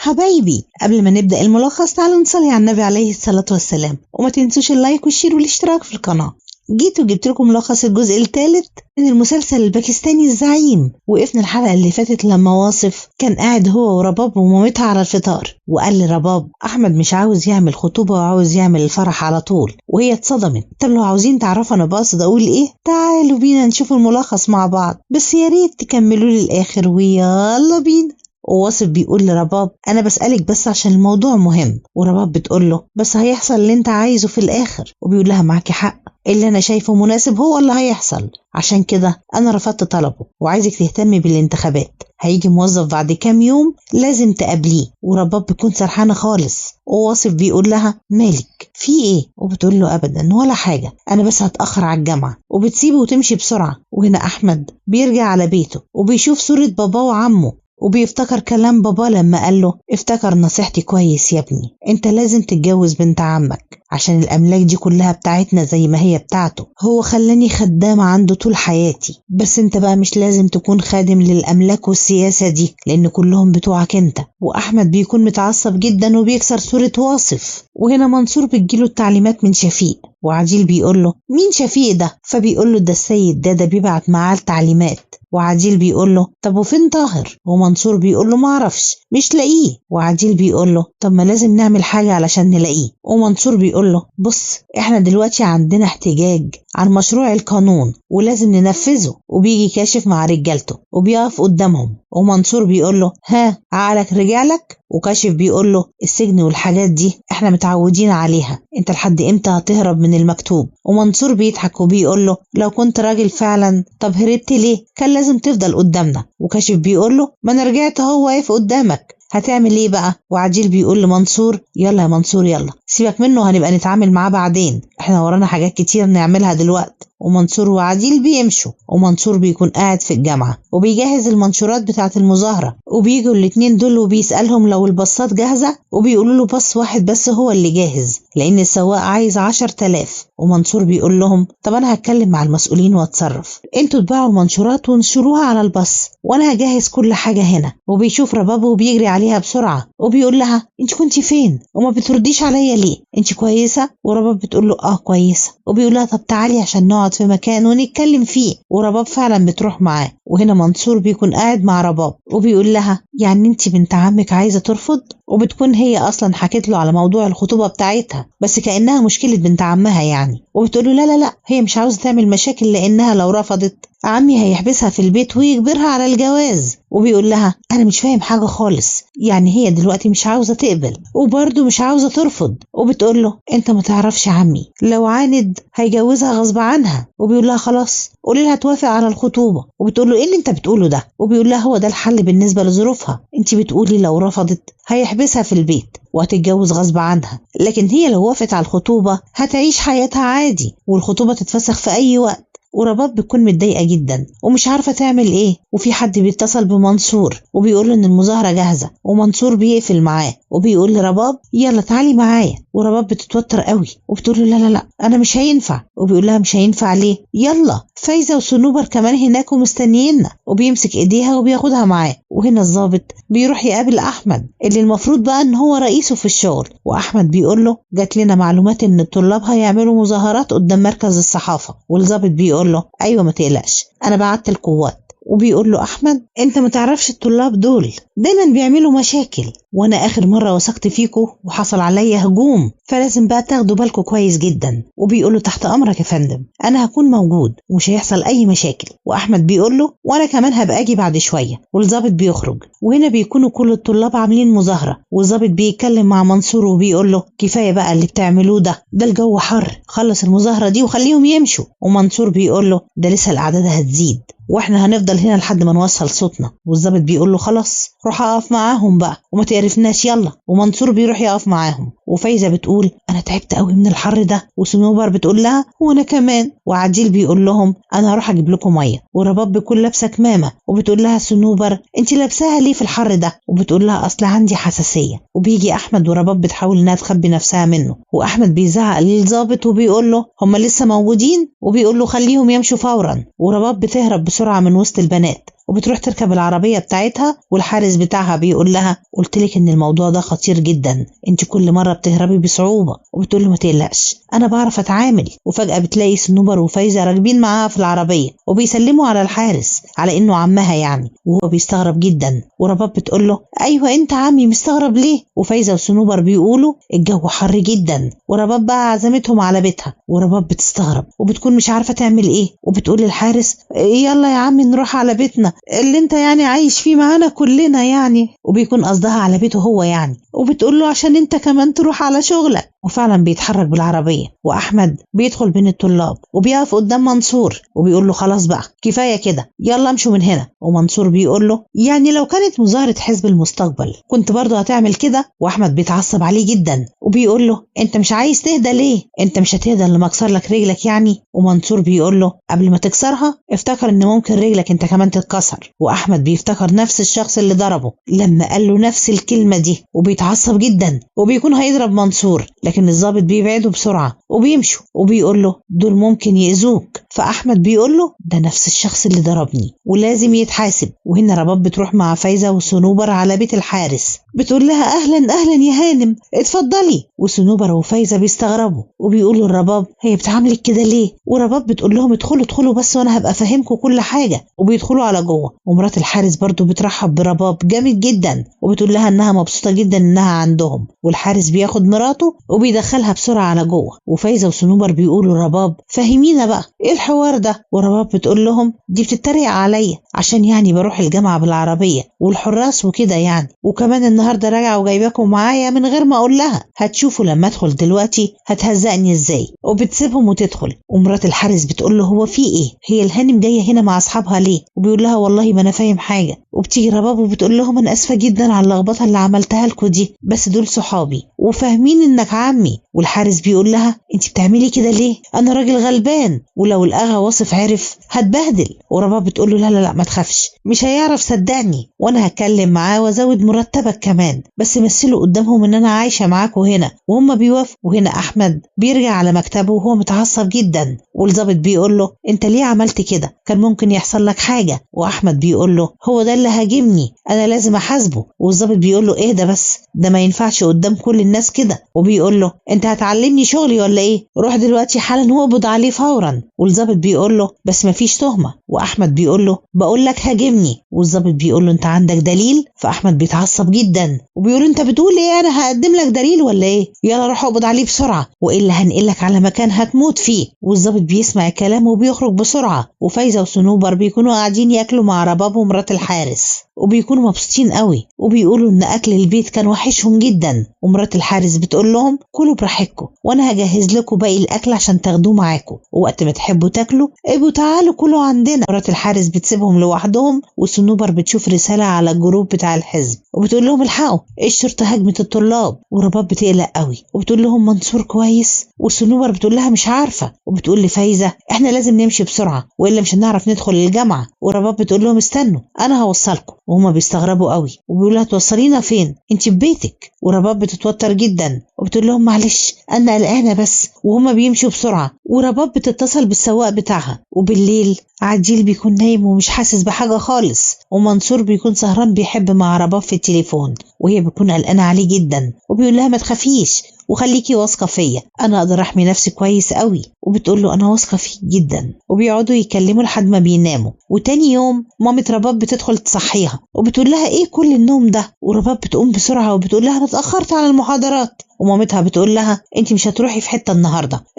حبايبي، قبل ما نبدأ الملخص تعالوا نصلي على النبي عليه الصلاة والسلام، وما تنسوش اللايك والشير والاشتراك في القناة. جبت لكم ملخص الجزء الثالث من المسلسل الباكستاني الزعيم. وقفنا الحلقة اللي فاتت لما واصف كان قاعد هو ورباب ومامتها على الفطار، وقال لرباب أحمد مش عاوز يعمل خطوبة وعاوز يعمل الفرح على طول، وهي اتصدمت. طب لو عاوزين تعرفوا أنا بقصد أقول إيه، تعالوا بينا نشوف الملخص مع بعض، بس يا ريت تكملوا للآخر ويلا بينا. وواصف بيقول لرباب أنا بسألك بس عشان الموضوع مهم، ورباب بتقول له بس هيحصل اللي انت عايزه في الآخر، وبيقول لها معاكي حق، اللي أنا شايفه مناسب هو اللي هيحصل، عشان كده أنا رفضت طلبه وعايزك تهتمي بالانتخابات. هيجي موظف بعد كام يوم لازم تقابليه. ورباب بيكون سرحانة خالص، وواصف بيقول لها مالك في ايه، وبتقول له أبدا ولا حاجة، أنا بس هتأخر على الجامعة، وبتسيبه وتمشي بسرعة. وهنا أحمد بيرجع على بيته وبيشوف صورة باباه وعمه، وبيفتكر كلام بابا لما قال له افتكر نصيحتي كويس يا ابني، انت لازم تتجوز بنت عمك عشان الاملاك دي كلها بتاعتنا زي ما هي بتاعته. هو خلاني خدامة عنده طول حياتي، بس انت بقى مش لازم تكون خادم للاملاك والسياسة دي لان كلهم بتوعك انت. واحمد بيكون متعصب جدا وبيكسر صورة واصف. وهنا منصور بتجيله التعليمات من شفيق، وعديل بيقول له مين شفيق ده؟ فبيقول له ده السيد ده بيبعت معاه التعليمات. وعديل بيقول له طب وفين طاهر؟ ومنصور بيقول له معرفش مش لاقيه. وعديل بيقول له طب ما لازم نعمل حاجة علشان نلاقيه. ومنصور بيقول له بص احنا دلوقتي عندنا احتجاج عن مشروع القانون ولازم ننفذه. وبيجي كاشف مع رجالته وبيقف قدامهم، ومنصور بيقول له ها عقلك رجالك؟ وكاشف بيقول له السجن والحاجات دي احنا متعودين عليها، انت لحد امتى هتهرب من المكتوب؟ ومنصور بيضحك وبيقول له لو كنت راجل فعلا طب هربت ليه؟ كان لازم تفضل قدامنا. وكاشف بيقول له ما انا رجعت اهو واقف قدامك، هتعمل ايه بقى؟ وعديل بيقول لمنصور يلا يا منصور يلا سيبك منه، هنبقى نتعامل معاه بعدين، احنا ورانا حاجات كتير نعملها دلوقتي. ومنصور وعديل بيمشوا، ومنصور بيكون قاعد في الجامعة وبيجهز المنشورات بتاعة المظاهرة. وبيجوا الاتنين دول وبيسألهم لو الباصات جاهزة، وبيقولوا له باص واحد بس هو اللي جاهز لأن السواق عايز 10,000. ومنصور بيقول لهم طب أنا هتكلم مع المسؤولين واتصرف، انتوا تباعوا المنشورات ونشروها على الباص وأنا هجهز كل حاجة هنا. وبيشوف ربابه وبيجري عليها بسرعة وبيقول لها انت كنتي فين وما بترديش عليا ليه؟ انت كويسة؟ ورباب بتقول له كويسة. وبيقول لها طب تعالي عشان نقعد في مكان ونتكلم فيه. ورباب فعلا بتروح معاه. وهنا منصور بيكون قاعد مع رباب وبيقول لها يعني انت بنت عمك عايزة ترفض؟ وبتكون هي اصلا حكت له على موضوع الخطوبة بتاعتها بس كأنها مشكلة بنت عمها يعني. وبتقول له لا لا لا هي مش عاوزة تعمل مشاكل لانها لو رفضت عمي هيحبسها في البيت ويجبرها على الجواز. وبيقول لها انا مش فاهم حاجة خالص، يعني هي دلوقتي مش عاوزة تقبل وبرضه مش عاوزة ترفض. وبتقول له انت ما تعرفش عمي لو عاند هيجوزها غصب عنها. وبيقول لها خلاص قولي لها توافق على الخطوبة. وبتقول له ايه اللي انت بتقوله ده؟ وبيقول لها هو ده الحل بالنسبة لظروفها، انت بتقولي لو رفضت هيحبسها في البيت وهتتجوز غصب عنها، لكن هي لو وافقت على الخطوبة هتعيش حياتها عادي والخطوبة تتفسخ في اي وقت. ورباب بتكون متضايقة جدا ومش عارفة تعمل ايه. وفي حد بيتصل بمنصور وبيقول ان المظاهرة جاهزة، ومنصور بيقفل معاه وبيقول لرباب يلا تعالي معايا. ورباب بتتوتر قوي وبتقول له لا لا لا انا مش هينفع. وبيقول لها مش هينفع ليه؟ يلا فايزة وصنوبر كمان هناك ومستنيينا. وبيمسك ايديها وبياخدها معاه. وهنا الضابط بيروح يقابل احمد اللي المفروض بقى ان هو رئيسه في الشغل. واحمد بيقول له جات لنا معلومات ان الطلاب هيعملوا مظاهرات قدام مركز الصحافة. والضابط بيقول له ايوه ما تقلقش انا بعت القوات. وبيقول له احمد انت ما تعرفش الطلاب دول دايما بيعملوا مشاكل، وانا اخر مرة وثقت فيكو وحصل عليا هجوم، فلازم بقى تاخدوا بالكو كويس جدا. وبيقول له تحت امرك يا فندم انا هكون موجود ومش هيحصل اي مشاكل. واحمد بيقول له وانا كمان هبقى اجي بعد شوية. والضابط بيخرج وهنا بيكونوا كل الطلاب عاملين مظاهرة. والضابط بيتكلم مع منصور وبيقول له كفاية بقى اللي بتعملوه ده الجو حر، خلص المظاهرة دي وخليهم يمشوا. ومنصور بيقول له ده لسه الاعداد هتزيد واحنا هنفضل هنا لحد ما نوصل صوتنا. والضابط بيقول له خلاص روح اقف معاهم بقى وما تعرفناش يلا. ومنصور بيروح يقف معاهم. وفايزة بتقول انا تعبت قوي من الحر ده. وصنوبر بتقول لها وانا كمان. وعديل بيقول لهم انا هروح اجيب لكم ميه. ورباب بيكون لابسه كمامه وبتقول لها صنوبر انت لابساها ليه في الحر ده؟ وبتقول لها اصل عندي حساسيه. وبيجي احمد ورباب بتحاول انها تخبي نفسها منه. واحمد بيزعق للضابط وبيقول له هم لسه موجودين؟ وبيقول له خليهم يمشوا فورا. ورباب بتهرب بسرعه من وسط البنات وبتروح تركب العربية بتاعتها، والحارس بتاعها بيقول لها قلتلك ان الموضوع ده خطير جدا، انت كل مرة بتهربي بصعوبة. وبتقول له ما تقلقش انا بعرف اتعامل. وفجأة بتلاقي صنوبر وفايزة راكبين معاها في العربية وبيسلموا على الحارس على انه عمها يعني، وهو بيستغرب جدا. ورباب بتقول له ايوه انت عمي، مستغرب ليه؟ وفايزة وصنوبر بيقولوا الجو حر جدا. ورباب بقى عزمتهم على بيتها، ورباب بتستغرب وبتكون مش عارفة تعمل ايه، وبتقول للحارس يلا يا عمي نروح على بيتنا اللي انت يعني عايش فيه معانا كلنا يعني، وبيكون قصدها على بيته هو يعني. وبتقول له عشان انت كمان تروح على شغلك. وفعلا بيتحرك بالعربية، وأحمد بيدخل بين الطلاب وبيقف قدام منصور وبيقول له خلاص بقى كفاية كده، يلا امشوا من هنا. ومنصور بيقول له يعني لو كانت مظاهرة حزب المستقبل كنت برضه هتعمل كده؟ وأحمد بيتعصب عليه جدا وبيقول له انت مش عايز تهدى ليه؟ انت مش هتهدى لما اكسر لك رجلك يعني؟ ومنصور بيقول له قبل ما تكسرها افتكر ان ممكن رجلك انت كمان تتكسر. وأحمد بيفتكر نفس الشخص اللي ضربه لما قال له نفس الكلمة دي، وبيتعصب جدا وبيكون هيضرب منصور، لكن الضابط بيبعده بسرعة وبيمشوا وبيقول له دول ممكن يأذوك. فأحمد بيقول له ده نفس الشخص اللي ضربني ولازم يتحاسب. وهنا رباب بتروح مع فايزة وصنوبر على بيت الحارس، بتقول لها أهلا أهلا يا هانم اتفضلي. وصنوبر وفايزة بيستغربوا وبيقولوا لرباب هي بتعاملك كده ليه؟ ورباب بتقول لهم ادخلوا بس وانا هبقى فاهمكم كل حاجة. وبيدخلوا على جوه، ومرات الحارس برضو بترحب برباب جامد جدا وبتقول لها انها مبسوطة جدا انها عندهم. والحارس بياخد مراته وبيدخلها بسرعة على جوه. وفايزة وصنوبر بيقولوا لرباب فهمينا بقى ايه الحوار ده؟ ورباب بتقول لهم دي بتتريق عليا عشان يعني بروح الجامعة بالعربية والحراس وكده يعني، وكمان النهارده راجعة وجايباكم معايا من غير ما اقول لها، هتشوفوا لما ادخل دلوقتي هتهزقني ازاي. وبتسيبهم وتدخل. ومرات الحارس بتقول له هو في ايه؟ هي الهانم جاية هنا مع اصحابها ليه؟ وبيقول لها والله ما انا فاهم حاجة. وبتيجي رباب وبتقول لهم انا اسفة جدا على اللخبطة اللي عملتها لكم دي، بس دول صحابي وفاهمين انك عمي. والحارس بيقول لها انت بتعملي كده ليه؟ انا راجل غلبان ولو الاغا واصف عرف هتبهدل. ورباب بتقول له لا ما تخافش، مش هيعرف صدقني، وانا هتكلم معاه وازود مرتبك كمان، بس مثله قدامهم ان انا عايشة معاكوا هنا وهم بيوافقوا. وهنا احمد بيرجع على مكتبه وهو متعصب جدا، والضابط بيقول له انت ليه عملت كده؟ كان ممكن يحصل لك حاجة. واحمد بيقول له هو ده اللي هاجمني، انا لازم احاسبه. والضابط بيقول له اهدى بس، ده ما ينفعش قدام كل الناس كده. وبيقول له انت هتعلمني شغلي ولا ايه؟ روح دلوقتي حالا واقبض عليه فورا. والضابط بيقول له بس ما فيش تهمة. واحمد بيقول له بقول لك هاجمني. والضابط بيقول له انت عندك دليل؟ فاحمد بيتعصب جدا وبيقول انت بتقول ايه؟ انا هقدم لك دليل ولا ايه؟ يلا روح اقبض عليه بسرعة والا هنقلك على مكان هتموت فيه. والضابط بيسمع الكلام وبيخرج بسرعة. وفايزة وصنوبر بيكونوا قاعدين ياكلوا مع رباب ومرات الحارس وبيكونوا مبسوطين قوي، وبيقولوا ان اكل البيت كان وحشهم جدا. ومرات الحارس بتقول لهم كلوا براحتكم وانا هجهز لكم باقي الاكل عشان تاخدوه معاكم، ووقت ما تحبوا تاكلوا ابقوا تعالوا كلوا عندنا. مرات الحارس بتسيبهم لوحدهم، وصنوبر بتشوف رسالة على الجروب بتاع الحزب وبتقول لهم الحقوا الشرطة هجمت الطلاب. ورباب بتقلق قوي وبتقول لهم منصور كويس؟ وصنوبر بتقول لها مش عارفة، وبتقول لفايزة احنا لازم نمشي بسرعة والا مش هنعرف ندخل الجامعة. ورباب بتقول لهم استنوا انا هوصلكم. وهما بيستغربوا قوي وبيقولوا لها توصلينا فين؟ انت في بيتك. ورباب بتتوتر جدا وبتقول لهم معلش انا قلقانة بس. وهما بيمشوا بسرعة، ورباب بتتصل بالسواق بتاعها. وبالليل عديل بيكون نايم ومش حاسس بحاجة خالص، ومنصور بيكون سهران بيحب مع رباب في التليفون، وهي بتكون قلقانة عليه جدا وبيقول لها ما تخافيش وخليكي واثقة فيا، انا اقدر احمي نفسي كويس قوي. وبتقول له انا واثقة فيك جدا. وبيقعدوا يتكلموا لحد ما بيناموا. وتاني يوم مامة رباب بتدخل تصحيها وبتقول لها ايه كل النوم ده؟ ورباب بتقوم بسرعة وبتقول لها انا اتأخرت على المحاضرات. ومامتها بتقول لها انت مش هتروحي في حتة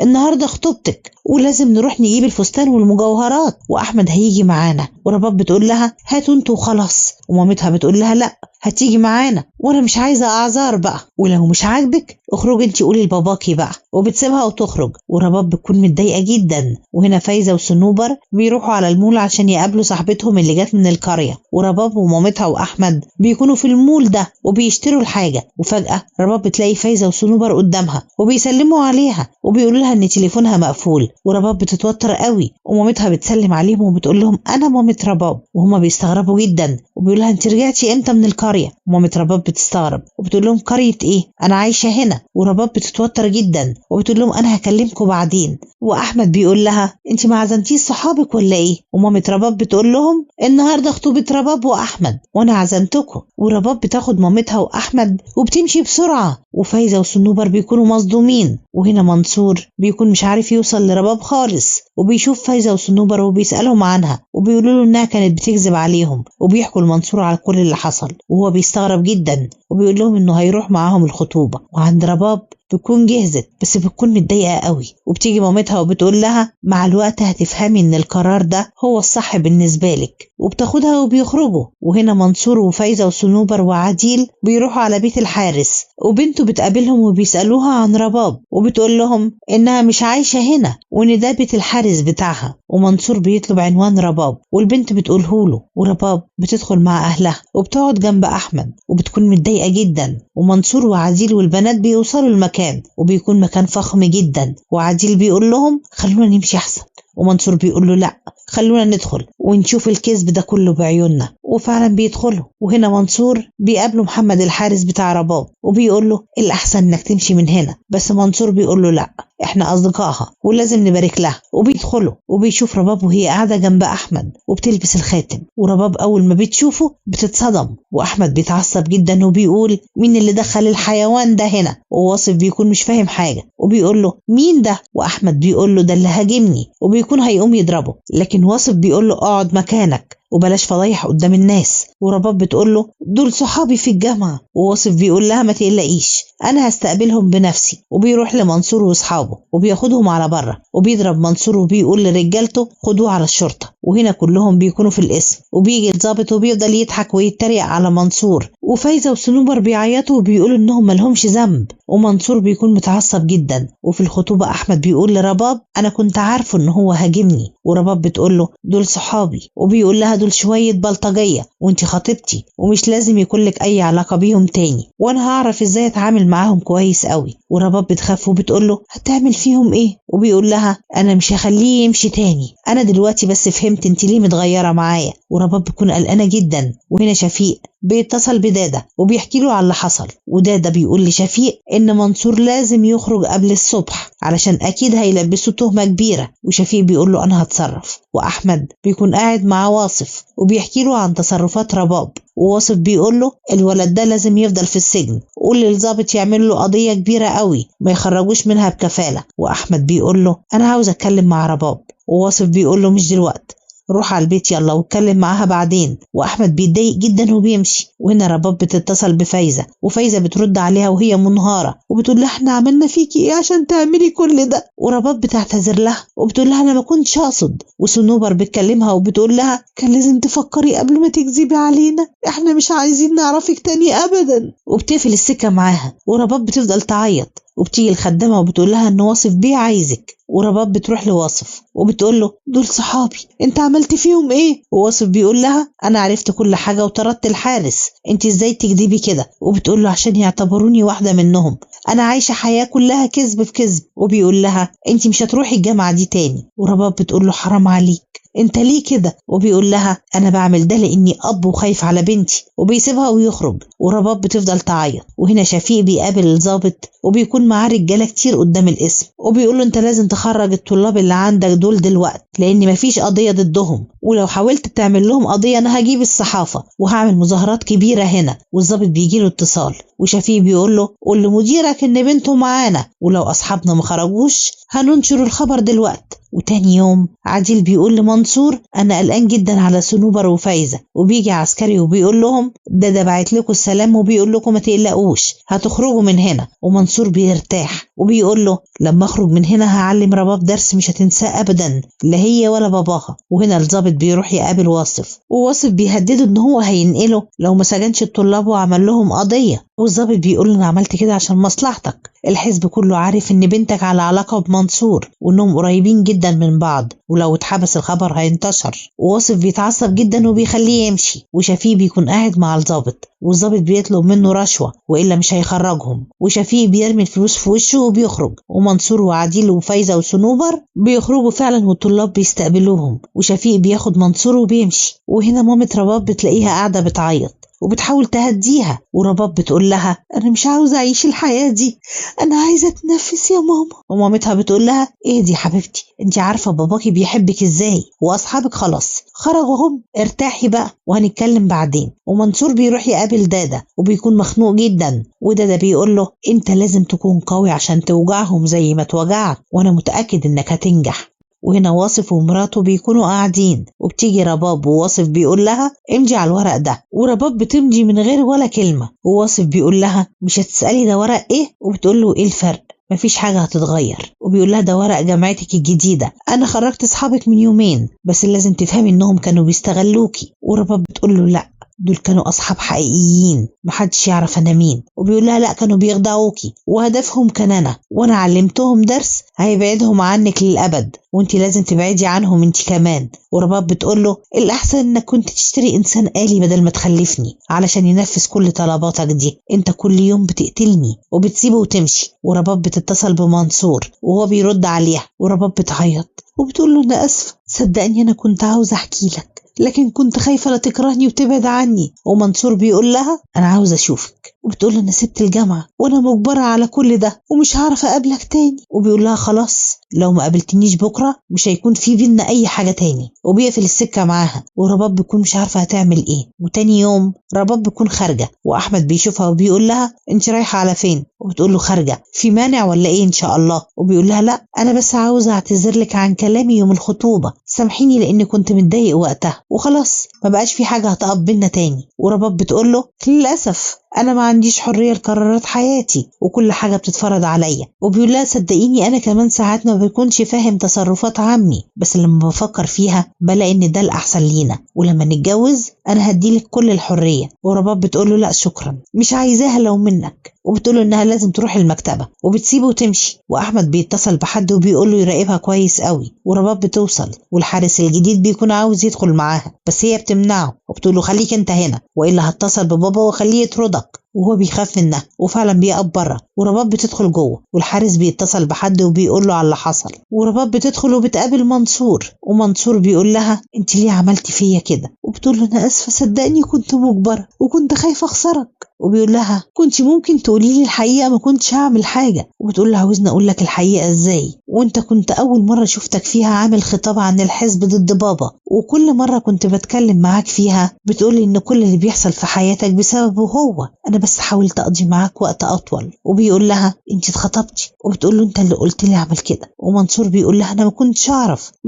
النهاردة خطوبتك ولازم نروح نجيب الفستان والمجوهرات واحمد هيجي معانا. ورباب بتقول لها هاتوا انتوا وخلاص. ومامتها بتقول لها لا هتيجي معانا وانا مش عايزة اعذار بقى، ولو مش عاجبك اخرجي انت قولي لباباكي بقى. وبتسيبها وتخرج، ورباب بتكون متضايقة جدا. وهنا فايزة وصنوبر بيروحوا على المول عشان يقابلوا صاحبتهم اللي جت من القرية. ورباب ومامتها واحمد بيكونوا في المول ده وبيشتروا الحاجة. وفجأة رباب بتلاقي فايزة وصنوبر قدامها وبيسلموا عليها وبيقولوا لها ان تليفونها مقفول. ورباب بتتوتر قوي، ومامتها بتسلم عليهم وبتقول لهم انا مامة رباب. وهما بيستغربوا جدا وبيقولوا لها انت رجعتي امتى من القرية؟ ومامة رباب بتستغرب وبتقول لهم قرية ايه؟ انا عايشة هنا. ورباب بتتوتر جدا وبتقول لهم انا هكلمكم بعدين. واحمد بيقول لها انت ما عزمتيش صحابك ولا ايه؟ ومامة رباب بتقول لهم النهارده خطوبة رباب واحمد وانا عزمتكم. ورباب بتاخد مامتها واحمد وبتمشي بسرعة، وفايزة وصنوبر بيكونوا مصدومين. وهنا منصور بيكون مش عارف يوصل لرباب خالص، وبيشوف فايزة وصنوبر وبيسألهم عنها وبيقولوا له انها كانت بتكذب عليهم، وبيحكوا لمنصور على كل اللي حصل. وهو بيستغرب جدا وبيقول لهم انه هيروح معاهم الخطوبة. وعند رباب بتكون جهزت بس بتكون متضايقة قوي، وبتيجي مامتها وبتقول لها مع الوقت هتفهمي ان القرار ده هو الصح بالنسبة لك، وبتاخدها وبيخرجوا. وهنا منصور وفايزة وصنوبر وعديل بيروحوا على بيت الحارس، وبنته بتقابلهم وبيسألوها عن رباب، وبتقول لهم انها مش عايشة هنا وان ده بيت الحارس بتاعها. ومنصور بيطلب عنوان رباب والبنت بتقوله له، ورباب بتدخل مع اهلها وبتقعد جنب احمد وبتكون متضايقة جدا. ومنصور وعديل والبنات بيوصلوا المكان وبيكون مكان فخم جدا، وعديل بيقول لهم خلونا نمشي احسن، ومنصور بيقول له لا خلونا ندخل ونشوف الكذب ده كله بعيوننا. وفعلا بيدخلوا. وهنا منصور بيقابله محمد الحارس بتاع رباب وبيقول له الأحسن انك تمشي من هنا، بس منصور بيقول له لا احنا اصدقائها ولازم نبارك لها. وبيدخلوا وبيشوف رباب وهي قاعدة جنب احمد وبتلبس الخاتم، ورباب اول ما بتشوفه بتتصدم. واحمد بيتعصب جدا وبيقول مين اللي دخل الحيوان ده هنا؟ وواصف بيكون مش فاهم حاجة وبيقول له مين ده؟ واحمد بيقول له ده اللي هاجمني، وبيكون هيقوم يضربه، لكن واصف بيقول له اقعد مكانك وبلاش فضايح قدام الناس. ورباب بتقول له دول صحابي في الجامعة. وواصف بيقول لها ما تقلقيش انا هستقبلهم بنفسي. وبيروح لمنصور واصحابه وبياخدهم على بره، وبيضرب منصور وبيقول لرجالته خدوه على الشرطة. وهنا كلهم بيكونوا في القسم، وبيجي الضابط وبيفضل يضحك ويتريق على منصور. وفايزة وصنوبر بيعيطوا وبيقولوا انهم ملهمش ذنب، ومنصور بيكون متعصب جدا. وفي الخطوبة احمد بيقول لرباب انا كنت عارفه ان هو هاجمني. ورباب بتقول له دول صحابي، وبيقول لها دول شوية بلطجية وانتي خطيبتي ومش لازم يكون لك اي علاقة بيهم تاني، وانا هعرف ازاي اتعامل معاهم كويس قوي. ورباب بتخاف وبتقول له هتعمل فيهم ايه؟ وبيقول لها انا مش هخليه يمشي تاني، انا دلوقتي بس فهمت انتي ليه متغيرة معايا. ورباب بتكون قلقانة جدا. وهنا شفيق بيتصل بدادا وبيحكي له على اللي حصل، ودادا بيقول لشفيق ان منصور لازم يخرج قبل الصبح علشان اكيد هيلبسه تهمة كبيرة. وشفيق بيقول له انا هتصرف. واحمد بيكون قاعد مع واصف وبيحكي له عن تصرفات رباب، وواصف بيقول له الولد ده لازم يفضل في السجن، قول للظابط يعمل له قضية كبيرة قوي ما يخرجوش منها بكفالة. واحمد بيقول له انا عاوز اتكلم مع رباب. وواصف بيقول له مش دلوقتي، روح على البيت يلا واتكلم معاها بعدين. واحمد بيتضايق جدا وبيمشي. وهنا رباب بتتصل بفايزة، وفايزة بترد عليها وهي منهارة وبتقول لها احنا عملنا فيكي ايه عشان تعملي كل ده؟ ورباب بتعتذر لها وبتقول لها انا ما كنتش اقصد. وصنوبر بتكلمها وبتقول لها كان لازم تفكري قبل ما تكذبي علينا، احنا مش عايزين نعرفك تاني ابدا. وبتقفل السكة معاها. ورباب بتفضل تعيط، وبتيجي الخدامة وبتقول لها ان واصف بيه عايزك. ورباب بتروح لواصف وبتقول له دول صحابي انت عملت فيهم ايه؟ وواصف بيقول لها انا عرفت كل حاجة وطردت الحارس، انت ازاي تكذبي كده؟ وبتقول له عشان يعتبروني واحدة منهم، انا عايشة حياة كلها كذب في كذب. وبيقول لها انت مش هتروحي الجامعة دي تاني. ورباب بتقول له حرام عليك انت ليه كده؟ وبيقول لها انا بعمل ده لاني اب وخايف على بنتي، وبيسيبها ويخرج. ورباب بتفضل تعيط. وهنا شفيق بيقابل الضابط وبيكون معاه رجاله كتير قدام القسم، وبيقول له انت لازم تخرج الطلاب اللي عندك دول دلوقتي لان مفيش قضيه ضدهم، ولو حاولت تعمل لهم قضيه انا هجيب الصحافه وهعمل مظاهرات كبيره هنا. والضابط بيجي له اتصال، وشفيق بيقول له قول لمديرك ان بنته معانا، ولو اصحابنا ما خرجوش هننشر الخبر دلوقتي. وتاني يوم عديل بيقول لمنصور انا قلقان جدا على صنوبر وفايزة، وبيجي عسكري وبيقول لهم ده بعت لكم السلام وبيقول لكم ما تقلقوش هتخرجوا من هنا. ومنصور بيرتاح وبيقول له لما اخرج من هنا هعلم رباب درس مش هتنساه ابدا، لا هي ولا باباها. وهنا الضابط بيروح يقابل واصف، وواصف بيهدده ان هو هينقله لو ما سجنش الطلاب وعمل لهم قضية. والضابط بيقول له انا عملت كده عشان مصلحتك، الحزب كله عارف ان بنتك على علاقة بمنصور وانهم قريبين جدا من بعض، ولو اتحبس الخبر هينتشر. وواصف بيتعصب جدا وبيخليه يمشي. وشفيق بيكون قاعد مع الضابط، والضابط بيطلب منه رشوة والا مش هيخرجهم. وشفيق بيرمي الفلوس في وشه وبيخرج. ومنصور وعديل وفايزة وصنوبر بيخرجوا فعلا والطلاب بيستقبلوهم، وشفيق بياخد منصور وبيمشي. وهنا مامة رباب بتلاقيها قاعدة بتعيط، وبتحاول تهديها، ورباب بتقول لها انا مش عاوزة اعيش الحياة دي، انا عايزة اتنفس يا ماما. ومامتها بتقول لها اهدي يا حبيبتي، انت عارفة باباكي بيحبك ازاي، واصحابك خلاص خرجوا هم، ارتاحي بقى وهنتكلم بعدين. ومنصور بيروح يقابل دادا وبيكون مخنوق جدا، ودادا بيقول له انت لازم تكون قوي عشان توجعهم زي ما توجعك، وانا متأكد انك هتنجح. وهنا واصف ومراته بيكونوا قاعدين، وبتيجي رباب وواصف بيقول لها امضي على الورق ده، ورباب بتمضي من غير ولا كلمة. وواصف بيقول لها مش هتسألي ده ورق ايه؟ وبتقول له ايه الفرق؟ مفيش حاجة هتتغير. وبيقول لها ده ورق جامعتك الجديدة، انا خرجت اصحابك من يومين، بس لازم تفهمي انهم كانوا بيستغلوكي. ورباب بتقول له لا، دول كانوا أصحاب حقيقيين، محدش يعرف أنا مين. وبيقول لها لا، كانوا بيخدعوكي وهدفهم كان أنا، وأنا علمتهم درس هيبعدهم عنك للأبد، وانتي لازم تبعدي عنهم انتي كمان. ورباب بتقول له الأحسن إنك كنت تشتري إنسان آلي بدل ما تخلفني علشان ينفذ كل طلباتك دي، انت كل يوم بتقتلني. وبتسيبه وتمشي. ورباب بتتصل بمنصور وهو بيرد عليها، ورباب بتعيط وبتقول له أنا آسفة، صدقني أنا كنت عاوزة أحكي لك، لكن كنت خايفة لا تكرهني وتبعد عني. ومنصور بيقول لها أنا عاوز أشوفك. وبتقول له أنا سبت الجامعة وأنا مجبرة على كل ده ومش هعرف أقابلك تاني. وبيقول لها خلاص، لو ما قابلتنيش بكرة مش هيكون في بينا أي حاجة تاني. وبيقفل السكة معاها، ورباب بيكون مش عارفة هتعمل إيه. وتاني يوم رباب بيكون خارجة، وأحمد بيشوفها وبيقول لها أنت رايحة على فين؟ وبتقول له خارجة، في مانع ولا إيه إن شاء الله؟ وبيقول لها لا، أنا بس عاوزة أعتذر لك عن كلامي يوم الخطوبة، سامحيني لأني كنت متضايق وقتها، وخلاص ما بقاش في حاجة هتقف بينا تاني. ورباب بتقول له للأسف أنا ما عنديش حرية لقرارات حياتي، وكل حاجة بتتفرض عليا. وبيقول لها صدقيني أنا كمان ساعات ما بيكونش فاهم تصرفات عمي، بس لما بفكر فيها بلاقي إن ده الأحسن لينا، ولما نتجوز أنا هديلك كل الحرية. ورباب بتقول له لا شكرا، مش عايزاها لو منك. وبتقول له إنها لازم تروح المكتبة، وبتسيبه وتمشي. وأحمد بيتصل بحد وبيقول له يراقبها كويس قوي. ورباب بتوصل، والحارس الجديد بيكون عاوز يدخل معاها، بس هي بتمنعه وبتقول له خليك انت هنا، وإلا هتصل ببابا وخليه يطردك. وهو بيخاف منها وفعلا بيقف بره. ورباب بتدخل جوه، والحارس بيتصل بحد وبيقول له على اللي حصل. ورباب بتدخل وبتقابل منصور، ومنصور بيقول لها انت ليه عملتي فيا كده؟ وبتقول له انا اسفه، صدقني كنت مجبره وكنت خايفه اخسرك. وبيقول لها كنت ممكن تقولي لي الحقيقه، ما كنتش هعمل حاجه. وبتقول له عاوزني اقول لك الحقيقه ازاي؟ وانت كنت اول مره شفتك فيها عامل خطاب عن الحزب ضد بابا، وكل مره كنت بتكلم معاك فيها بتقولي ان كل اللي بيحصل في حياتك بسببه هو، انا بس حاولت اقضي معاك وقت اطول. وبيقول لها انت اتخطبتي؟ وبتقول له انت اللي قلت لي اعمل كده. ومنصور بيقول لها انا ما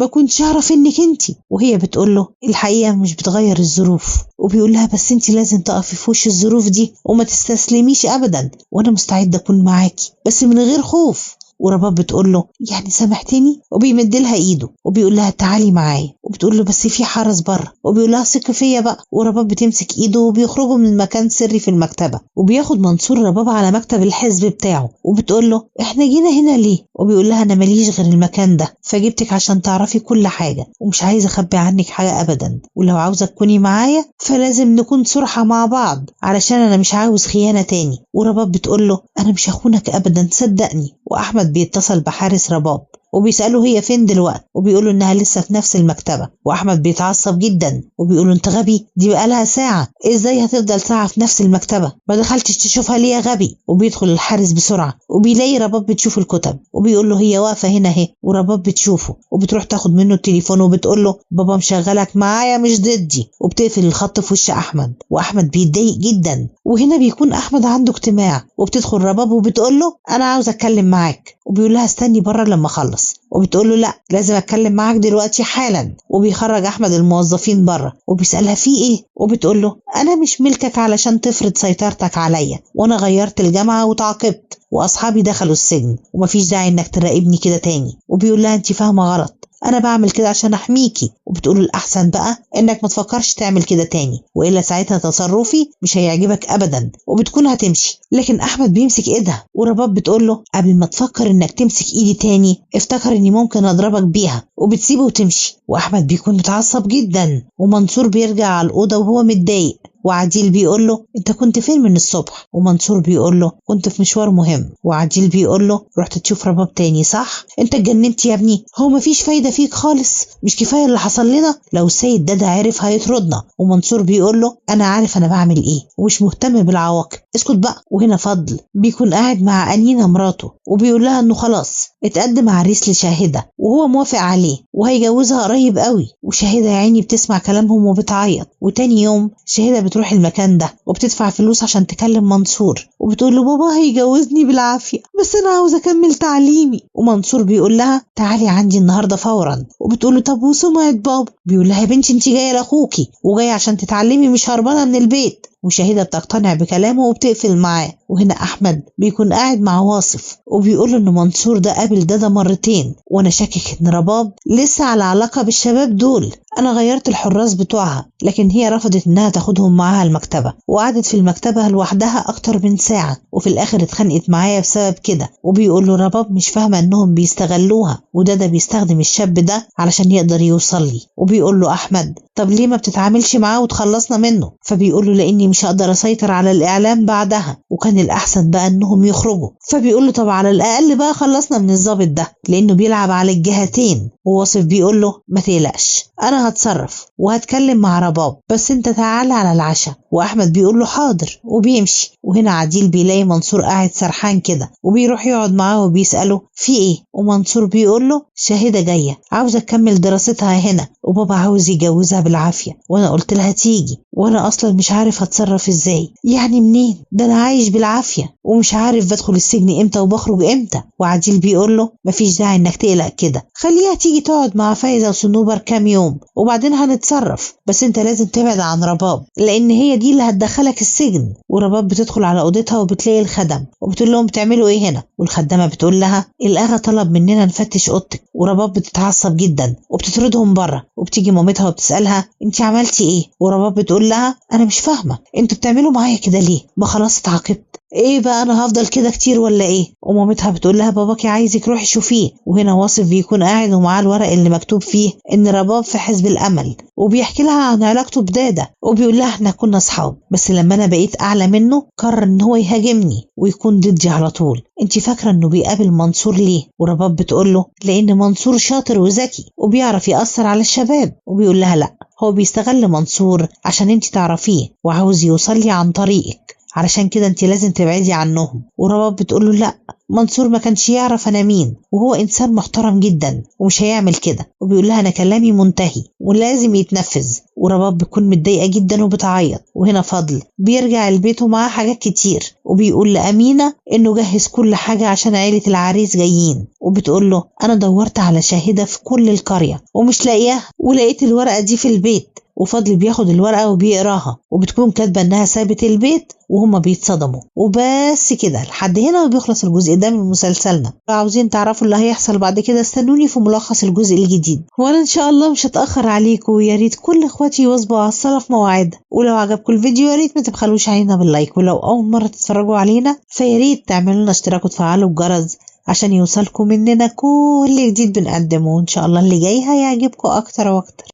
كنتش اعرف انك انت. وهي بتقول له الحقيقه مش بتغير الظروف. وبيقول لها بس انت لازم تقفي في وش الظروف دي وما تستسلميش ابدا، وانا مستعده اكون معاكي بس من غير خوف. ورباب بتقول له يعني سامحتني؟ وبيمد لها ايده وبيقول لها تعالي معايا. وبتقول له بس في حرس بره. وبيقول لها ثقي فيا بقى. ورباب بتمسك ايده وبيخرجوا من مكان سري في المكتبه، وبياخد منصور رباب على مكتب الحزب بتاعه. وبتقول له احنا جينا هنا ليه؟ وبيقول لها انا ماليش غير المكان ده، فجبتك عشان تعرفي كل حاجه، ومش عايزه اخبي عنك حاجه ابدا، ولو عاوزه تكوني معايا فلازم نكون صراحه مع بعض علشان انا مش عاوز خيانه تاني. ورباب بتقول له انا مش هخونك ابدا صدقني. واحمد بيتصل بحارس رباب وبيسأله هي فين دلوقتي، وبيقولوا انها لسه في نفس المكتبة. واحمد بيتعصب جدا وبيقولوا انت غبي، دي بقالها ساعة، ازاي هتفضل ساعة في نفس المكتبة؟ ما دخلتش تشوفها ليه يا غبي؟ وبيدخل الحارس بسرعة وبيلاقي رباب بتشوف الكتب، وبيقول له هي واقفة هنا اهي. ورباب بتشوفه وبتروح تاخد منه التليفون وبتقول له بابا مشغلك معايا مش ضدي، وبتقفل الخط في وش احمد. واحمد بيتضايق جدا. وهنا بيكون احمد عنده اجتماع، وبتدخل رباب وبتقول له انا عاوز اتكلم معاك. وبيقول لها استني بره لما اخلص. وبتقول له لا لازم اتكلم معاك دلوقتي حالا. وبيخرج احمد الموظفين بره وبيسالها في ايه. وبتقول له انا مش ملكك علشان تفرض سيطرتك عليا، وانا غيرت الجامعه وتعاقبت واصحابي دخلوا السجن، ومفيش داعي انك تراقبني كده تاني. وبيقول لها انت فاهمه غلط، انا بعمل كده عشان احميكي. وبتقول الاحسن بقى انك ما تفكرش تعمل كده تاني، والا ساعتها تصرفي مش هيعجبك ابدا وبتكون هتمشي. لكن احمد بيمسك ايدها، ورباب بتقول له قبل ما تفكر انك تمسك ايدي تاني افتكر اني ممكن اضربك بيها، وبتسيبه وتمشي. واحمد بيكون متعصب جدا. ومنصور بيرجع على الاوضه وهو متضايق، وعديل بيقول له انت كنت فين من الصبح؟ ومنصور بيقول له كنت في مشوار مهم. وعديل بيقول له رحت تشوف رباب تاني صح؟ انت اتجننت يا ابني، هو مفيش فايدة فيك خالص، مش كفاية اللي حصل لنا؟ لو السيد ده عرف هيطردنا. ومنصور بيقول له انا عارف انا بعمل ايه ومش مهتم بالعواقب، اسكت بقى. وهنا فضل بيكون قاعد مع أنينة مراته وبيقول لها انه خلاص اتقدم عريس لشاهدة وهو موافق عليه وهيجوزها قريب قوي. وشاهدة يا عيني بتسمع كلامهم وبتعيط. وتاني يوم شاهدة بتروح المكان ده وبتدفع فلوس عشان تكلم منصور وبتقول له بابا هيجوزني بالعافية بس انا عاوزة اكمل تعليمي. ومنصور بيقول لها تعالي عندي النهاردة فورا. وبتقول له طب وسمعة بابا؟ بيقول لها يا بنتي انت جاية لاخوكي وجاية عشان تتعلمي مش هربانة من البيت. وشاهدة بتقتنع بكلامه وبتقفل معاه. وهنا أحمد بيكون قاعد مع واصف وبيقول إن منصور ده قابل دادا مرتين وأنا شاكك إن رباب لسه على علاقة بالشباب دول. أنا غيرت الحراس بتوعها لكن هي رفضت إنها تاخدهم معاها المكتبة وقعدت في المكتبة لوحدها أكتر من ساعة وفي الآخر اتخانقت معايا بسبب كده. وبيقول له رباب مش فاهمة إنهم بيستغلوها ودادا بيستخدم الشاب ده علشان يقدر يوصل لي. وبيقول له أحمد طب ليه ما بتتعاملش معاه وتخلصنا منه؟ فبيقول له لاني مش هقدر اسيطر على الاعلام بعدها وكان الاحسن بقى انهم يخرجوا. فبيقول له طب على الاقل بقى خلصنا من الضابط ده لانه بيلعب على الجهتين. وواصف بيقول له ما تقلقش انا هتصرف وهتكلم مع رباب بس انت تعالى على العشاء. واحمد بيقول له حاضر وبيمشي. وهنا عديل بيلاقي منصور قاعد سرحان كده وبيروح يقعد معاه وبيساله في ايه. ومنصور بيقول له شاهدة جاية عاوزة تكمل دراستها هنا وبابا عاوز يجوزها بالعافية وانا قلت لها تيجي وانا اصلا مش عارف هتصرف ازاي. يعني منين ده انا عايش بالعافية ومش عارف بدخل السجن امتى وبخرج امتى. وعديل بيقول له مفيش داعي انك تقلق كده، خليها تيجي تقعد مع فايزة وصنوبر كام يوم وبعدين هنتصرف، بس انت لازم تبعد عن رباب لان هي دي اللي هتدخلك السجن. ورباب بتدخل على اوضتها وبتلاقي الخدم وبتقول لهم بتعملوا ايه هنا؟ والخدامة بتقول لها الاغا طلب مننا نفتش اوضتك. ورباب بتتعصب جدا وبتطردهم بره وبتيجي مامتها وبتسألها انت عملتي ايه؟ ورباب بتقول لها انا مش فاهمة انتوا بتعملوا معايا كده ليه؟ ما خلاص اتعاقبت، ايه بقى انا هفضل كده كتير ولا ايه؟ ومامتها بتقول لها باباكي عايزك روحي شوفيه. وهنا واصف بيكون قاعد ومعاه الورق اللي مكتوب فيه ان رباب في حزب الامل وبيحكي لها عن علاقته بدادا وبيقول لها احنا كنا اصحاب بس لما انا بقيت اعلى منه قرر ان هو يهاجمني ويكون ضدي على طول. انت فاكره انه بيقابل منصور ليه؟ ورباب بتقول له لان منصور شاطر وذكي وبيعرف يأثر على الشباب. وبيقول لها لا هو بيستغل منصور عشان انت تعرفيه وعاوز يوصل لي عن طريقك علشان كده انت لازم تبعدي عنهم. ورباب بتقول له لا منصور ما كانش يعرف انا مين وهو انسان محترم جدا ومش هيعمل كده. وبيقول لها انا كلامي منتهي ولازم يتنفذ. ورباب بتكون متضايقه جدا وبتعيط. وهنا فضل بيرجع البيت ومعاه حاجات كتير وبيقول لأمينة انه جهز كل حاجه عشان عيله العريس جايين. وبتقول له انا دورت على شاهده في كل القريه ومش لاقياها ولقيت الورقه دي في البيت. وفضل بياخد الورقة وبيقراها وبتكون كاتبة انها سابت البيت وهما بيتصدموا. وبس كده لحد هنا وبيخلص الجزء ده من مسلسلنا. لو عاوزين تعرفوا اللي هيحصل بعد كده استنوني في ملخص الجزء الجديد وانا ان شاء الله مش هتأخر عليكم. ويا ريت كل اخواتي يواظبوا على الصلاة في مواعيدها. ولو عجبكم الفيديو يا ريت ما تبخلوش علينا باللايك. ولو اول مرة تتفرجوا علينا فيا ريت تعملوا لنا اشتراك وتفعلوا الجرس عشان يوصلكم مننا كل جديد بنقدمه. وان شاء الله اللي جاي هيعجبكم اكتر واكتر.